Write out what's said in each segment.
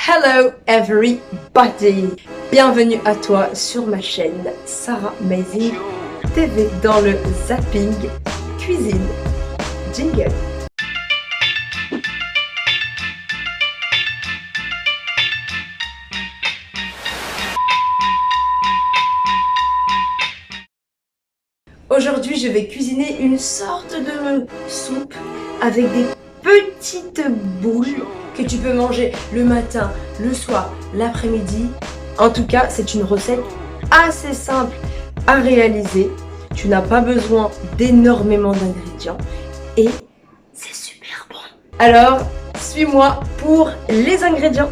Hello everybody! Bienvenue à toi sur ma chaîne Sarah Amazing TV dans le Zapping Cuisine. Jingle! Aujourd'hui, je vais cuisiner une sorte de soupe avec des petites boules que tu peux manger le matin, le soir, l'après-midi. En tout cas, c'est une recette assez simple à réaliser. Tu n'as pas besoin d'énormément d'ingrédients et c'est super bon. Alors, suis-moi pour les ingrédients.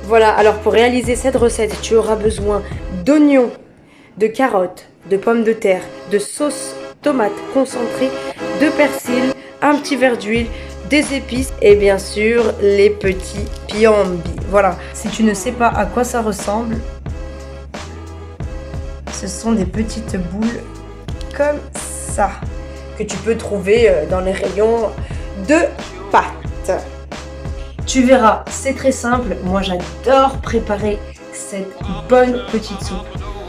Voilà, alors pour réaliser cette recette, tu auras besoin d'oignons, de carottes, de pommes de terre, de sauce tomate concentrée, de persil, un petit verre d'huile, des épices et bien sûr les petits piombi. Voilà, si tu ne sais pas à quoi ça ressemble, ce sont des petites boules comme ça que tu peux trouver dans les rayons de pâtes. Tu verras, c'est très simple. Moi, j'adore préparer cette bonne petite soupe.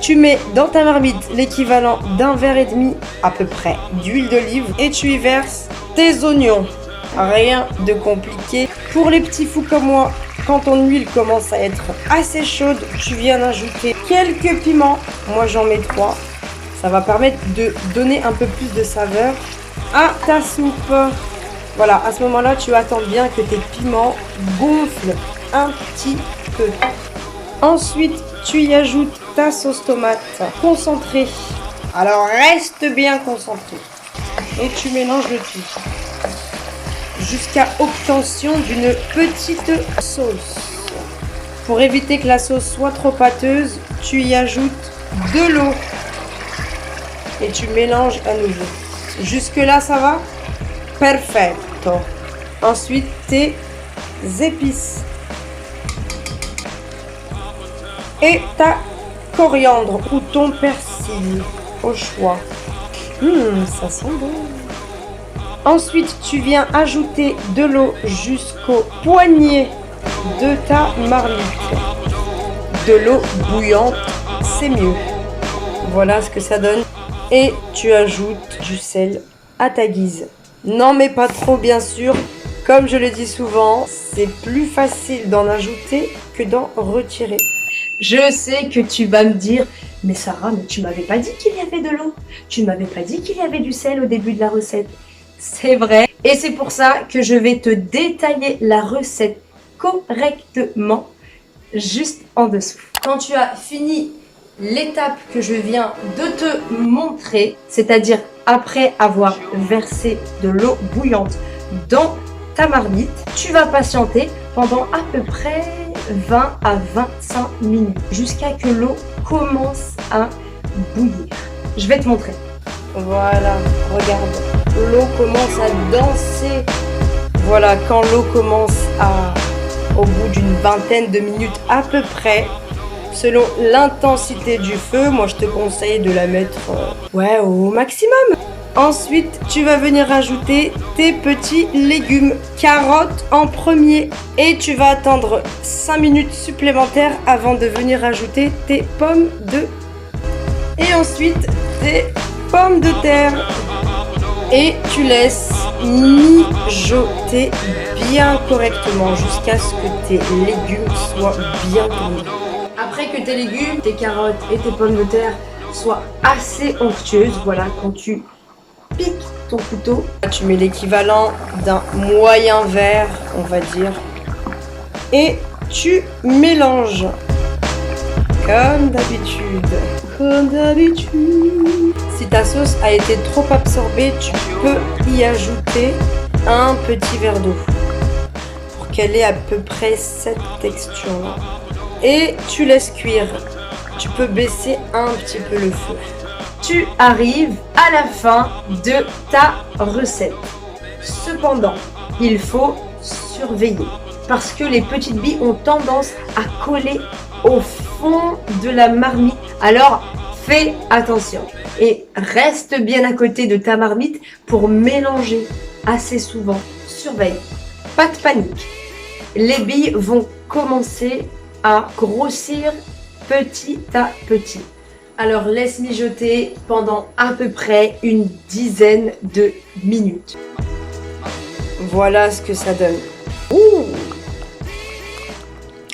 Tu mets dans ta marmite l'équivalent d'un verre et demi à peu près d'huile d'olive et tu y verses tes oignons. Rien de compliqué. Pour les petits fous comme moi, quand ton huile commence à être assez chaude, tu viens d'ajouter quelques piments. Moi, j'en mets 3. Ça va permettre de donner un peu plus de saveur à ta soupe. Voilà, à ce moment-là, tu attends bien que tes piments gonflent un petit peu. Ensuite, tu y ajoutes ta sauce tomate concentrée. Alors, reste bien concentré. Et tu mélanges le tout jusqu'à obtention d'une petite sauce. Pour éviter que la sauce soit trop pâteuse, tu y ajoutes de l'eau et tu mélanges à nouveau. Jusque-là, ça va? Perfetto. Ensuite, tes épices et ta coriandre ou ton persil au choix. Ça sent bon. Ensuite, tu viens ajouter de l'eau jusqu'au poignet de ta marmite. De l'eau bouillante, c'est mieux. Voilà ce que ça donne. Et tu ajoutes du sel à ta guise. N'en mets pas trop, bien sûr. Comme je le dis souvent, c'est plus facile d'en ajouter que d'en retirer. Je sais que tu vas me dire, mais Sarah, mais tu m'avais pas dit qu'il y avait de l'eau. Tu m'avais pas dit qu'il y avait du sel au début de la recette. C'est vrai. Et c'est pour ça que je vais te détailler la recette correctement juste en dessous. Quand tu as fini l'étape que je viens de te montrer, c'est-à-dire après avoir versé de l'eau bouillante dans ta marmite, tu vas patienter pendant à peu près 20 à 25 minutes jusqu'à que l'eau commence à bouillir. Je vais te montrer. Voilà, regarde. L'eau commence à danser. Voilà, quand l'eau commence au bout d'une vingtaine de minutes à peu près, selon l'intensité du feu, moi je te conseille de la mettre au maximum. Ensuite, tu vas venir ajouter tes petits légumes, carottes en premier. Et tu vas attendre 5 minutes supplémentaires avant de venir ajouter tes pommes de... Et ensuite, tes pommes de terre. Et tu laisses mijoter bien correctement jusqu'à ce que tes légumes soient bien tendus. Après que tes légumes, tes carottes et tes pommes de terre soient assez onctueuses, voilà, quand tu piques ton couteau, tu mets l'équivalent d'un moyen verre, on va dire, et tu mélanges comme d'habitude. Comme d'habitude. Si ta sauce a été trop absorbée, tu peux y ajouter un petit verre d'eau pour qu'elle ait à peu près cette texture-là. Et tu laisses cuire. Tu peux baisser un petit peu le feu. Tu arrives à la fin de ta recette. Cependant, il faut surveiller parce que les petites billes ont tendance à coller au fond de la marmite. Alors, fais attention et reste bien à côté de ta marmite pour mélanger assez souvent. Surveille, pas de panique. les billes vont commencer à grossir petit à petit. Alors laisse mijoter pendant à peu près une dizaine de minutes. Voilà ce que ça donne. Ouh!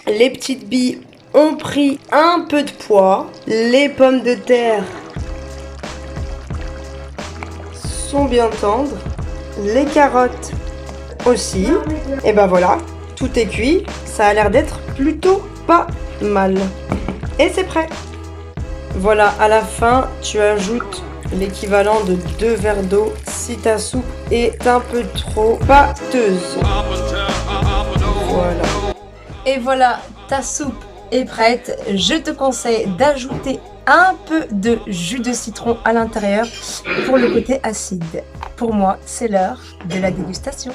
Les petites billes ont pris un peu de poids. Les pommes de terre sont bien tendres. Les carottes aussi. Et ben voilà, tout est cuit. Ça a l'air d'être plutôt pas mal. Et c'est prêt. Voilà, à la fin, tu ajoutes l'équivalent de 2 verres d'eau si ta soupe est un peu trop pâteuse. Voilà. Et voilà, ta soupe est prête. Je te conseille d'ajouter un peu de jus de citron à l'intérieur pour le côté acide. Pour moi, c'est l'heure de la dégustation.